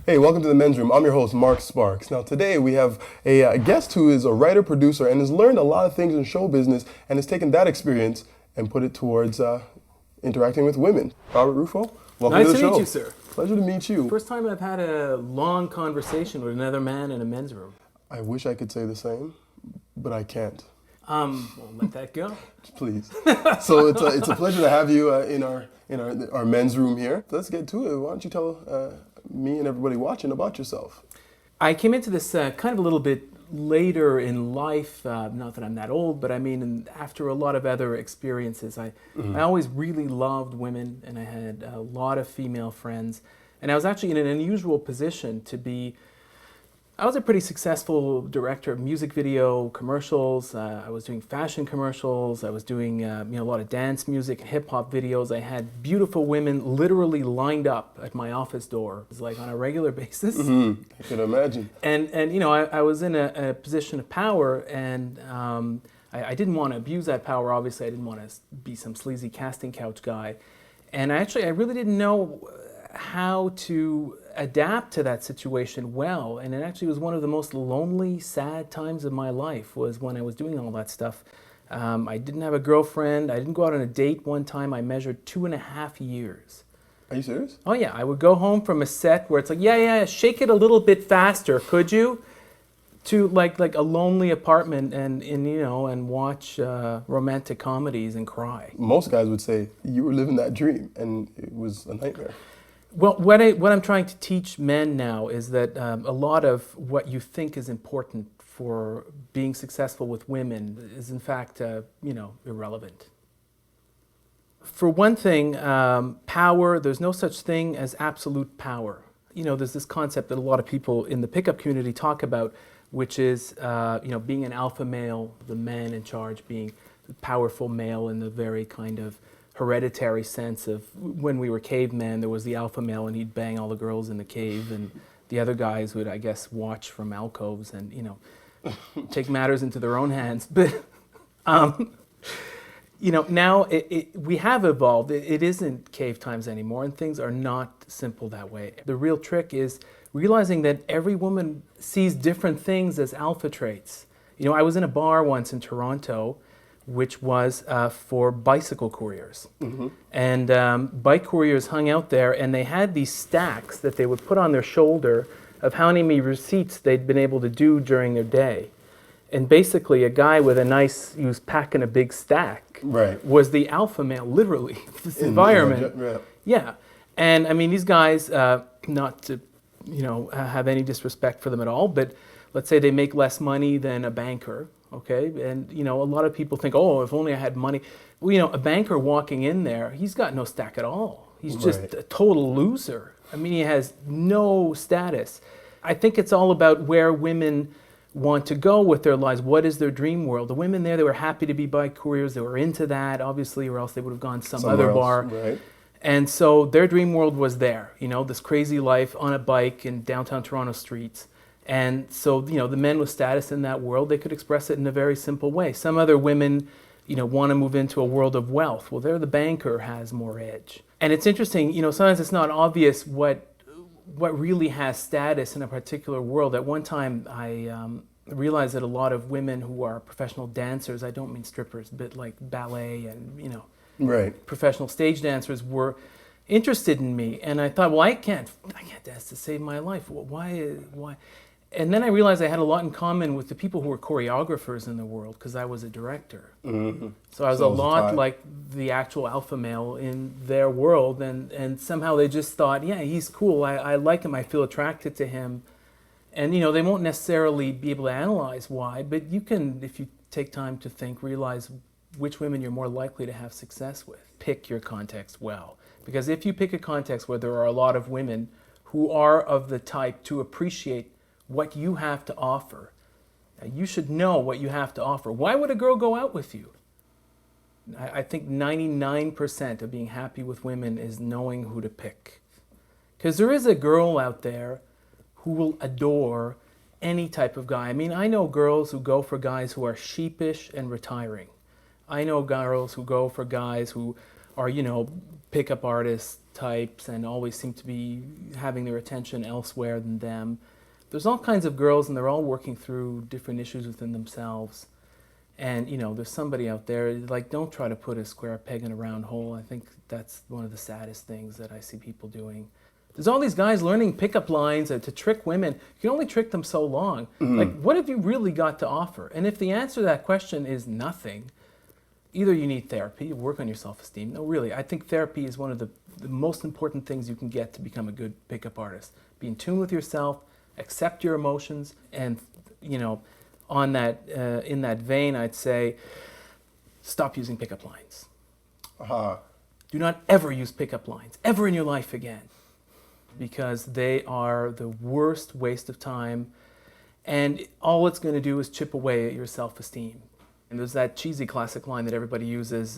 Hey, welcome to the Men's Room. I'm your host, Mark Sparks. Now, today we have a guest who is a writer, producer, and has learned a lot of things in show business and has taken that experience and put it towards interacting with women. Robert Ruffo, welcome to the show. Nice to meet you, sir. Pleasure to meet you. First time I've had a long conversation with another man in a men's room. I wish I could say the same, but I can't. Well, let that go. Please. So it's a pleasure to have you in our men's room here. Let's get to it. Why don't you tell me and everybody watching about yourself? I came into this kind of a little bit later in life, not that I'm that old, but I mean after a lot of other experiences. I always really loved women, and I had a lot of female friends, and I was actually in an unusual position to be. I was a pretty successful director of music video commercials. I was doing fashion commercials. I was doing a lot of dance music and hip hop videos. I had beautiful women literally lined up at my office door. It was like on a regular basis. I can imagine. And I was in a position of power, and I didn't want to abuse that power. Obviously, I didn't want to be some sleazy casting couch guy. And I really didn't know how to adapt to that situation well, and it actually was one of the most lonely, sad times of my life was when I was doing all that stuff. I didn't have a girlfriend. I didn't go out on a date one time. I measured 2.5 years. Are you serious? Oh yeah, I would go home from a set where it's like, yeah, shake it a little bit faster, could you? To like a lonely apartment and watch romantic comedies and cry. Most guys would say you were living that dream, and it was a nightmare. Well, what I'm trying to teach men now is that a lot of what you think is important for being successful with women is in fact, irrelevant. For one thing, power, there's no such thing as absolute power. There's this concept that a lot of people in the pickup community talk about, which is, being an alpha male, the man in charge being the powerful male in the very kind of hereditary sense of when we were cavemen, there was the alpha male and he'd bang all the girls in the cave, and the other guys would, I guess, watch from alcoves and, take matters into their own hands. But, now we have evolved. It isn't cave times anymore, and things are not simple that way. The real trick is realizing that every woman sees different things as alpha traits. I was in a bar once in Toronto, which was for bicycle couriers. And bike couriers hung out there, and they had these stacks that they would put on their shoulder of how many receipts they'd been able to do during their day. And basically a guy with he was packing a big stack, right, was the alpha male, literally, this environment. Yeah. And I mean, these guys, not to have any disrespect for them at all, but let's say they make less money than a banker. Okay, and a lot of people think, oh, if only I had money. Well, a banker walking in there, he's got no stack at all. He's just a total loser. I mean, he has no status. I think it's all about where women want to go with their lives. What is their dream world? The women there, they were happy to be bike couriers. They were into that, obviously, or else they would have gone somewhere other bar. Right. And so their dream world was there, this crazy life on a bike in downtown Toronto streets. And so, the men with status in that world, they could express it in a very simple way. Some other women, want to move into a world of wealth. Well, there the banker has more edge. And it's interesting, sometimes it's not obvious what really has status in a particular world. At one time, I realized that a lot of women who are professional dancers, I don't mean strippers, but like ballet and, right, professional stage dancers were interested in me. And I thought, well, I can't dance to save my life. Well, why? And then I realized I had a lot in common with the people who were choreographers in the world, because I was a director. So I was a lot like the actual alpha male in their world, and somehow they just thought, yeah, he's cool, I like him, I feel attracted to him. And they won't necessarily be able to analyze why, but you can, if you take time to think, realize which women you're more likely to have success with. Pick your context well. Because if you pick a context where there are a lot of women who are of the type to appreciate what you have to offer. Now, you should know what you have to offer. Why would a girl go out with you? I think 99% of being happy with women is knowing who to pick. Because there is a girl out there who will adore any type of guy. I mean, I know girls who go for guys who are sheepish and retiring. I know girls who go for guys who are, pickup artist types and always seem to be having their attention elsewhere than them. There's all kinds of girls, and they're all working through different issues within themselves. And, there's somebody out there, like, don't try to put a square peg in a round hole. I think that's one of the saddest things that I see people doing. There's all these guys learning pickup lines to trick women. You can only trick them so long. Like, what have you really got to offer? And if the answer to that question is nothing, either you need therapy, work on your self-esteem. No, really, I think therapy is one of the most important things you can get to become a good pickup artist. Be in tune with yourself, accept your emotions, and, on that, in that vein, I'd say, stop using pickup lines. Do not ever use pickup lines, ever in your life again, because they are the worst waste of time, and all it's going to do is chip away at your self-esteem. And there's that cheesy classic line that everybody uses,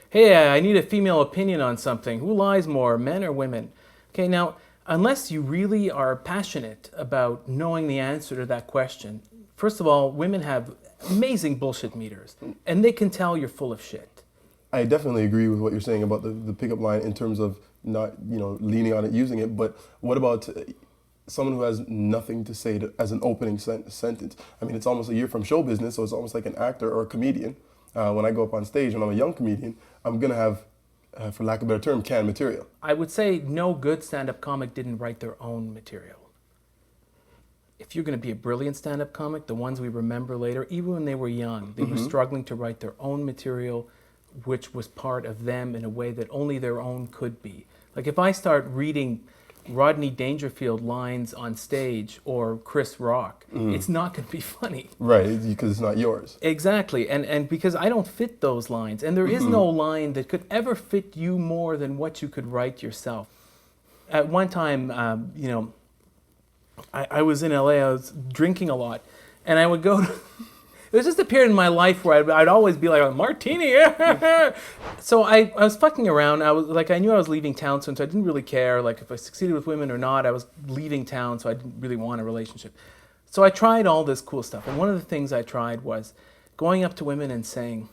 hey, I need a female opinion on something. Who lies more, men or women? Okay, now, unless you really are passionate about knowing the answer to that question, first of all, women have amazing bullshit meters, and they can tell you're full of shit. I definitely agree with what you're saying about the pickup line in terms of not, leaning on it, using it. But what about someone who has nothing to say as an opening sentence? I mean, it's almost a year from show business, so it's almost like an actor or a comedian. When I go up on stage, when I'm a young comedian, I'm going to have, for lack of a better term, canned material. I would say no good stand-up comic didn't write their own material. If you're going to be a brilliant stand-up comic, the ones we remember later, even when they were young, they were struggling to write their own material, which was part of them in a way that only their own could be. Like if I start reading Rodney Dangerfield lines on stage or Chris Rock, it's not going to be funny. Right, because it's not yours. Exactly, and because I don't fit those lines. And there is no line that could ever fit you more than what you could write yourself. At one time, I was in LA, I was drinking a lot, and I would go to... There was just a period in my life where I'd always be like, martini. So I was fucking around. I knew I was leaving town soon, so I didn't really care like if I succeeded with women or not. I was leaving town, so I didn't really want a relationship. So I tried all this cool stuff. And one of the things I tried was going up to women and saying,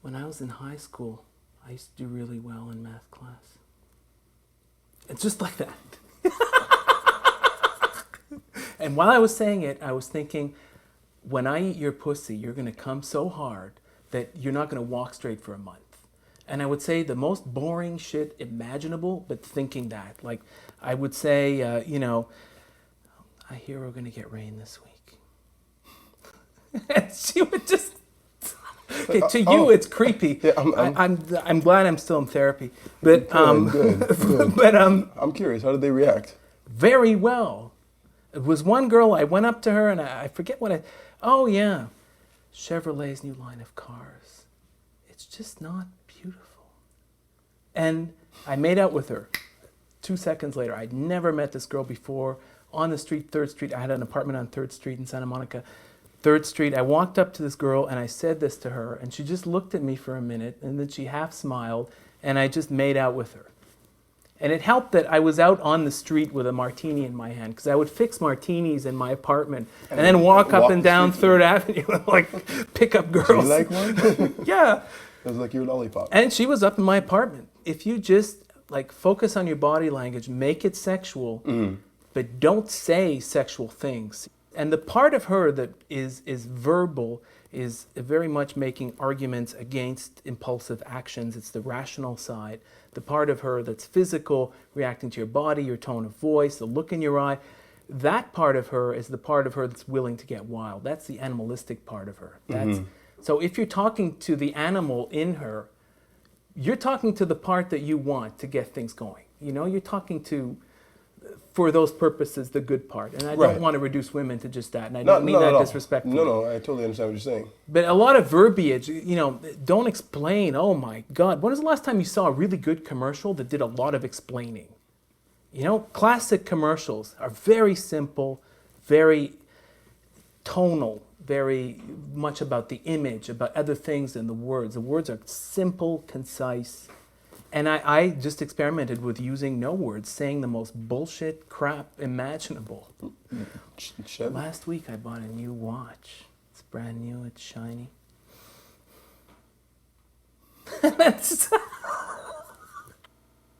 when I was in high school, I used to do really well in math class. It's just like that. And while I was saying it, I was thinking, when I eat your pussy, you're going to come so hard that you're not going to walk straight for a month. And I would say the most boring shit imaginable, but thinking that. Like, I would say, I hear we're going to get rain this week. And she would just... Okay, to you, it's creepy. Yeah, I'm glad I'm still in therapy. But, good. But, I'm curious, how did they react? Very well. It was one girl, I went up to her and I forget oh yeah, Chevrolet's new line of cars. It's just not beautiful. And I made out with her 2 seconds later. I'd never met this girl before. On the street, 3rd Street, I had an apartment on 3rd Street in Santa Monica. 3rd Street, I walked up to this girl and I said this to her and she just looked at me for a minute and then she half smiled and I just made out with her. And it helped that I was out on the street with a martini in my hand because I would fix martinis in my apartment and then walk up and down 3rd Avenue and like pick up girls. Do you like one? Yeah. It was like your lollipop. And she was up in my apartment. If you just like focus on your body language, make it sexual, but don't say sexual things. And the part of her that is verbal is very much making arguments against impulsive actions. It's the rational side. The part of her that's physical, reacting to your body, your tone of voice, the look in your eye, that part of her is the part of her that's willing to get wild. That's the animalistic part of her. So if you're talking to the animal in her, you're talking to the part that you want to get things going. You're talking to, for those purposes, the good part. And I don't want to reduce women to just that. And I don't mean that disrespectfully. No, I totally understand what you're saying. But a lot of verbiage, don't explain. Oh my God. When was the last time you saw a really good commercial that did a lot of explaining? Classic commercials are very simple, very tonal, very much about the image, about other things than the words. The words are simple, concise. And I just experimented with using no words, saying the most bullshit crap imaginable. Last week I bought a new watch. It's brand new, it's shiny. That's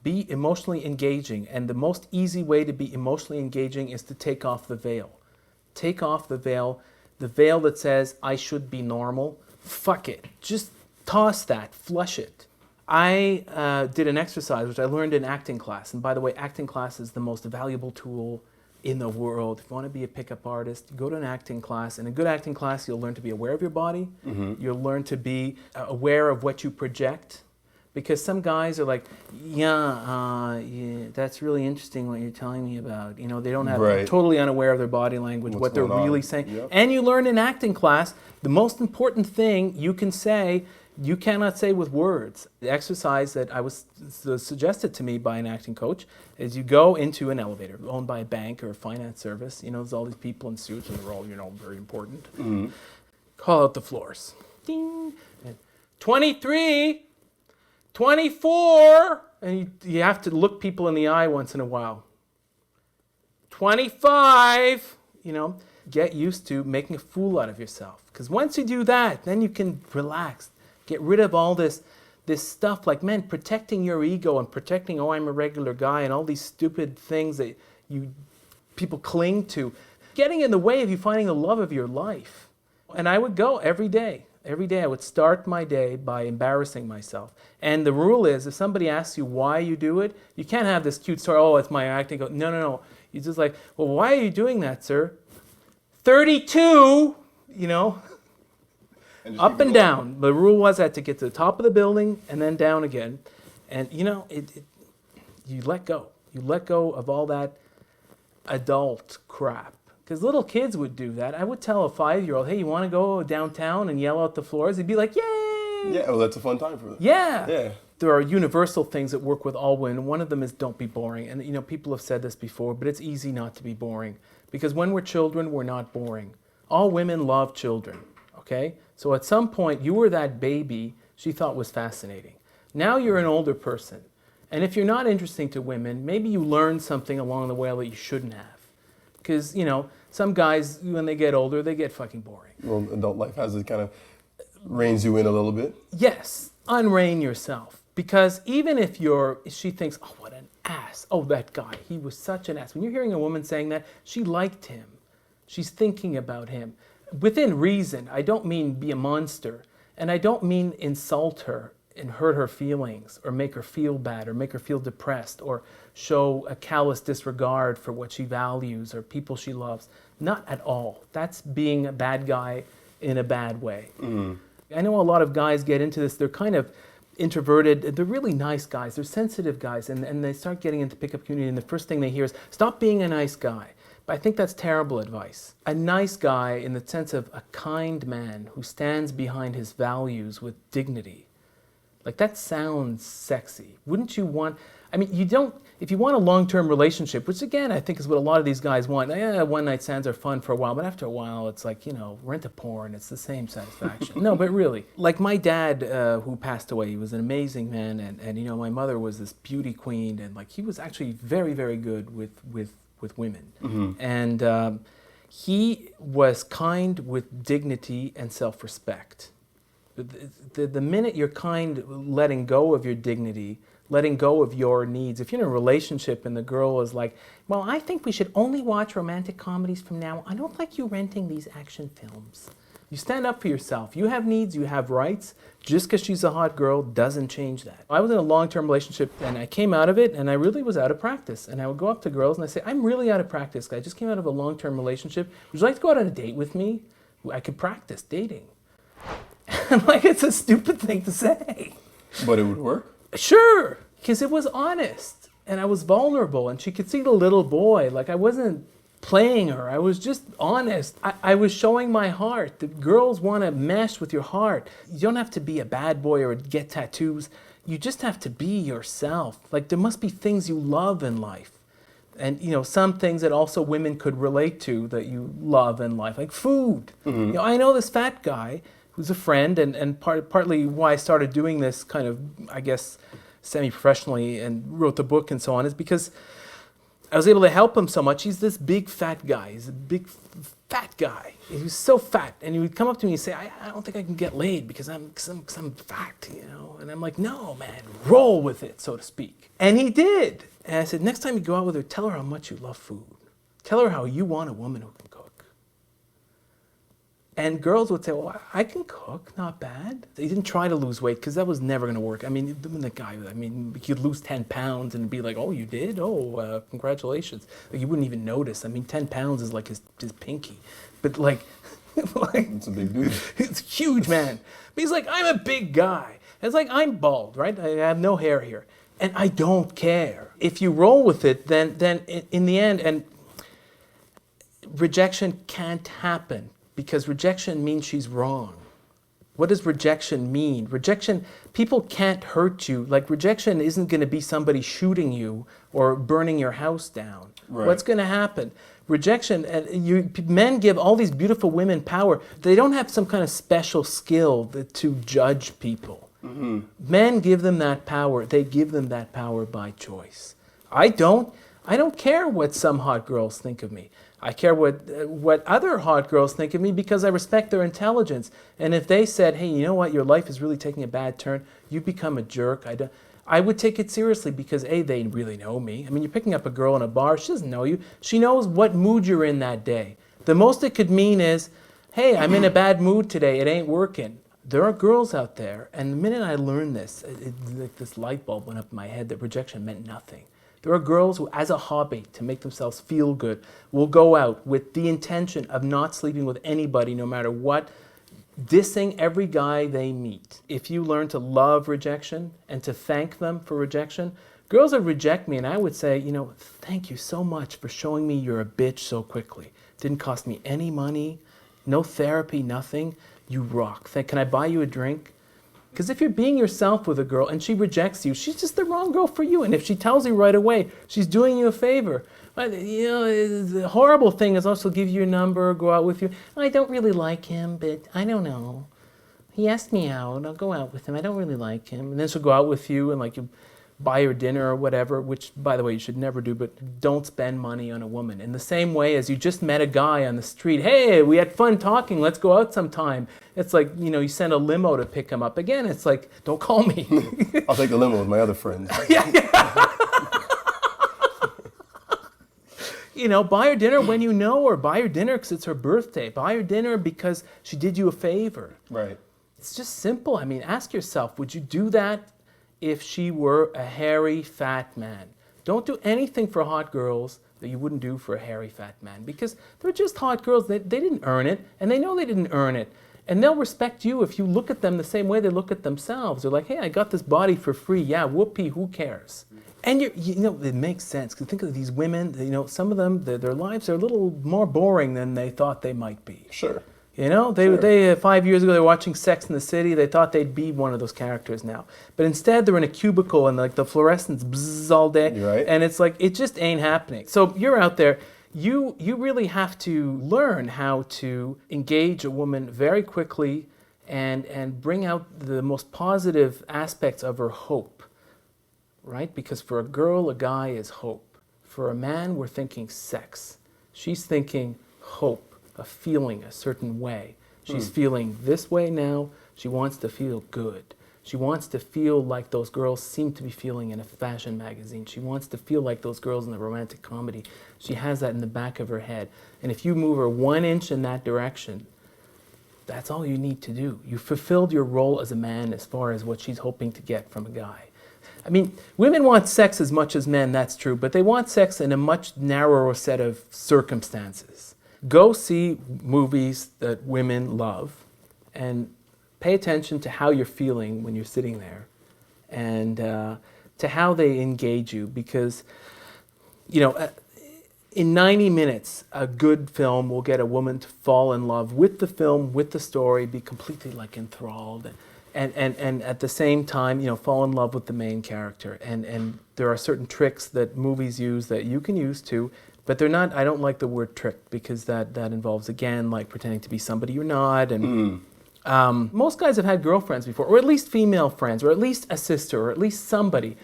be emotionally engaging, and the most easy way to be emotionally engaging is to take off the veil. Take off the veil that says I should be normal. Fuck it. Just toss that, flush it. I did an exercise which I learned in acting class, and by the way, acting class is the most valuable tool in the world. If you want to be a pickup artist, go to an acting class. In a good acting class, you'll learn to be aware of your body. You'll learn to be aware of what you project. Because some guys are like, yeah, that's really interesting what you're telling me about. You know, they don't have, totally unaware of their body language, what they're really saying. Yep. And you learn in acting class, the most important thing you can say, you cannot say with words. The exercise that was suggested to me by an acting coach is you go into an elevator owned by a bank or a finance service. You know, there's all these people in suits and they're all, you know, very important. Call out the floors. Ding. And 23. 24, and you have to look people in the eye once in a while. 25, you know, get used to making a fool out of yourself. Because once you do that, then you can relax. Get rid of all this stuff like, man, protecting your ego and protecting, oh, I'm a regular guy, and all these stupid things that people cling to. Getting in the way of you finding the love of your life. And I would go every day. Every day I would start my day by embarrassing myself. And the rule is, if somebody asks you why you do it, you can't have this cute story, oh, it's my acting. Go, no. You just like, well, why are you doing that, sir? 32, you know, up and down. The rule was I had to get to the top of the building and then down again. And, you know, you let go. You let go of all that adult crap. Because little kids would do that. I would tell a 5-year-old, hey, you want to go downtown and yell out the floors? He'd be like, yay! Yeah, well, that's a fun time for them. Yeah. There are universal things that work with all women. One of them is don't be boring. And, you know, people have said this before, but it's easy not to be boring. Because when we're children, we're not boring. All women love children, okay? So at some point, you were that baby she thought was fascinating. Now you're an older person. And if you're not interesting to women, maybe you learned something along the way that you shouldn't have. Because, you know, some guys, when they get older, they get fucking boring. Well, adult life has it kind of reins you in a little bit. Yes, unrein yourself. Because even if she thinks, oh, what an ass. Oh, that guy, he was such an ass. When you're hearing a woman saying that, she liked him. She's thinking about him. Within reason, I don't mean be a monster. And I don't mean insult her and hurt her feelings or make her feel bad or make her feel depressed or show a callous disregard for what she values or people she loves. Not at all. That's being a bad guy in a bad way. I know a lot of guys get into this. They're kind of introverted. They're really nice guys. They're sensitive guys. And they start getting into pickup community and the first thing they hear is, stop being a nice guy. But I think that's terrible advice. A nice guy in the sense of a kind man who stands behind his values with dignity. Like, that sounds sexy. Wouldn't you want, I mean, you don't, if you want a long-term relationship, which again, I think is what a lot of these guys want, one-night stands are fun for a while, but after a while, it's like, you know, rent a porn, it's the same satisfaction. No, but really, like my dad who passed away, he was an amazing man, and you know, my mother was this beauty queen, and like, he was actually very, very good with women. And he was kind with dignity and self-respect. The minute you're kind, letting go of your dignity, letting go of your needs. If you're in a relationship and the girl is like, well, I think we should only watch romantic comedies from now on. I don't like you renting these action films. You stand up for yourself. You have needs, you have rights. Just because she's a hot girl doesn't change that. I was in a long-term relationship and I came out of it and I really was out of practice. And I would go up to girls and I say, I'm really out of practice. I just came out of a long-term relationship. Would you like to go out on a date with me? I could practice dating. Like, it's a stupid thing to say. But it would work? Sure, because it was honest. And I was vulnerable. And she could see the little boy. Like, I wasn't playing her. I was just honest. I was showing my heart. The girls want to mesh with your heart. You don't have to be a bad boy or get tattoos. You just have to be yourself. Like, there must be things you love in life. And, you know, some things that also women could relate to that you love in life, like food. You know, I know this fat guy who's a friend, and partly why I started doing this kind of, I guess, semi-professionally and wrote the book and so on, is because I was able to help him so much. He's this big fat guy. He's a big fat guy. He was so fat, and he would come up to me and say, I don't think I can get laid because I'm fat, you know. And I'm like, no, man, roll with it, so to speak. And he did. And I said, next time you go out with her, tell her how much you love food. Tell her how you want a woman who can cook. And girls would say, well, I can cook, not bad. They didn't try to lose weight because that was never going to work. I mean, the guy, you'd lose 10 pounds and be like, oh, you did? Oh, congratulations. Like, you wouldn't even notice. I mean, 10 pounds is like his pinky. But like, It's a big dude. it's huge, man. But he's like, I'm a big guy. It's like, I'm bald, right? I have no hair here. And I don't care. If you roll with it, then in the end, and rejection can't happen. Because rejection means she's wrong. What does rejection mean? Rejection, people can't hurt you. Like, rejection isn't going to be somebody shooting you or burning your house down. Right. What's going to happen? Rejection, men give all these beautiful women power. They don't have some kind of special skill to judge people. Mm-hmm. Men give them that power. They give them that power by choice. I don't care what some hot girls think of me. I care what other hot girls think of me because I respect their intelligence. And if they said, hey, you know what, your life is really taking a bad turn, you become a jerk, I would take it seriously because A, they really know me. I mean, you're picking up a girl in a bar, she doesn't know you. She knows what mood you're in that day. The most it could mean is, hey, I'm in a bad mood today, it ain't working. There are girls out there, and the minute I learned this, like this light bulb went up in my head that rejection meant nothing. There are girls who, as a hobby, to make themselves feel good, will go out with the intention of not sleeping with anybody, no matter what, dissing every guy they meet. If you learn to love rejection and to thank them for rejection, girls would reject me and I would say, you know, thank you so much for showing me you're a bitch so quickly. Didn't cost me any money, no therapy, nothing. You rock. Can I buy you a drink? Because if you're being yourself with a girl and she rejects you, she's just the wrong girl for you. And if she tells you right away, she's doing you a favor. You know, the horrible thing is also give you your number, go out with you. I don't really like him, but I don't know. He asked me out. I'll go out with him. I don't really like him. And then she'll go out with you and like you buy her dinner or whatever, which, by the way, you should never do, but don't spend money on a woman. In the same way as you just met a guy on the street, hey, we had fun talking, let's go out sometime. It's like, you know, you send a limo to pick him up. Again, it's like, don't call me. I'll take the limo with my other friends. You know, buy her dinner when you know her. Buy her dinner because it's her birthday. Buy her dinner because she did you a favor. Right. It's just simple. I mean, ask yourself, would you do that if she were a hairy, fat man? Don't do anything for hot girls that you wouldn't do for a hairy, fat man because they're just hot girls. They didn't earn it, and they know they didn't earn it. And they'll respect you if you look at them the same way they look at themselves. They're like, hey, I got this body for free. Yeah, whoopee, who cares? And you know, it makes sense. Because think of these women, you know, some of them, their lives are a little more boring than they thought they might be. Sure. You know, they 5 years ago, they were watching Sex in the City. They thought they'd be one of those characters now. But instead, they're in a cubicle and like the fluorescents bzzz all day. You're right. And it's like, it just ain't happening. So you're out there. You really have to learn how to engage a woman very quickly and bring out the most positive aspects of her hope, right? Because for a girl, a guy is hope. For a man, we're thinking sex. She's thinking hope. A feeling a certain way. She's feeling this way now. She wants to feel good. She wants to feel like those girls seem to be feeling in a fashion magazine. She wants to feel like those girls in the romantic comedy. She has that in the back of her head. And if you move her 1 inch in that direction, that's all you need to do. You fulfilled your role as a man as far as what she's hoping to get from a guy. I mean, women want sex as much as men, that's true, but they want sex in a much narrower set of circumstances. Go see movies that women love and pay attention to how you're feeling when you're sitting there and to how they engage you because, you know, in 90 minutes, a good film will get a woman to fall in love with the film, with the story, be completely like enthralled and at the same time, you know, fall in love with the main character. And there are certain tricks that movies use that you can use too. But they're not, I don't like the word trick because that involves, again, like pretending to be somebody you're not. And most guys have had girlfriends before, or at least female friends, or at least a sister, or at least somebody,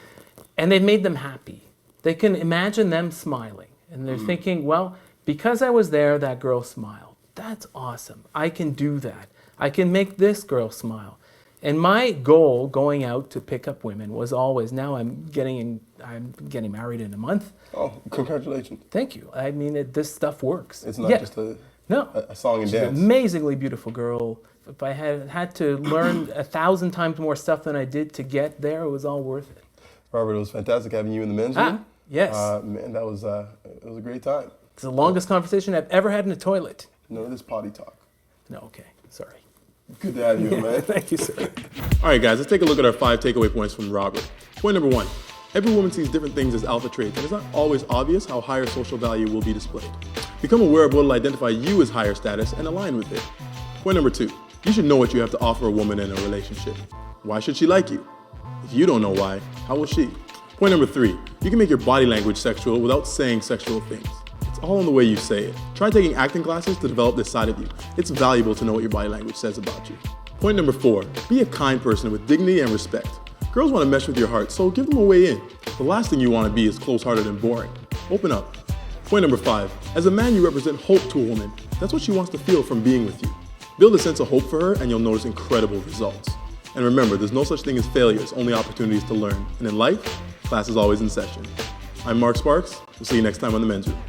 and they've made them happy. They can imagine them smiling. And they're thinking, well, because I was there, that girl smiled. That's awesome. I can do that. I can make this girl smile. And my goal going out to pick up women was always, now I'm getting married in a month. Oh, congratulations. Thank you. I mean, this stuff works. It's not just a song and She's dance. an amazingly beautiful girl. If I had to learn 1,000 times more stuff than I did to get there, it was all worth it. Robert, it was fantastic having you in the men's room. Yes. Man, it was a great time. It's the longest conversation I've ever had in a toilet. No, this potty talk. No, okay. Sorry. Good to have you, man. Thank you, sir. All right, guys, let's take a look at our 5 takeaway points from Robert. Point number 1, every woman sees different things as alpha traits, and it's not always obvious how higher social value will be displayed. Become aware of what will identify you as higher status and align with it. Point number 2, you should know what you have to offer a woman in a relationship. Why should she like you? If you don't know why, how will she? Point number 3, you can make your body language sexual without saying sexual things. It's all in the way you say it. Try taking acting classes to develop this side of you. It's valuable to know what your body language says about you. Point number 4, be a kind person with dignity and respect. Girls want to mesh with your heart, so give them a way in. The last thing you want to be is close-hearted and boring. Open up. Point number 5, as a man you represent hope to a woman. That's what she wants to feel from being with you. Build a sense of hope for her and you'll notice incredible results. And remember, there's no such thing as failures, only opportunities to learn. And in life, class is always in session. I'm Mark Sparks. We'll see you next time on The Men's Room.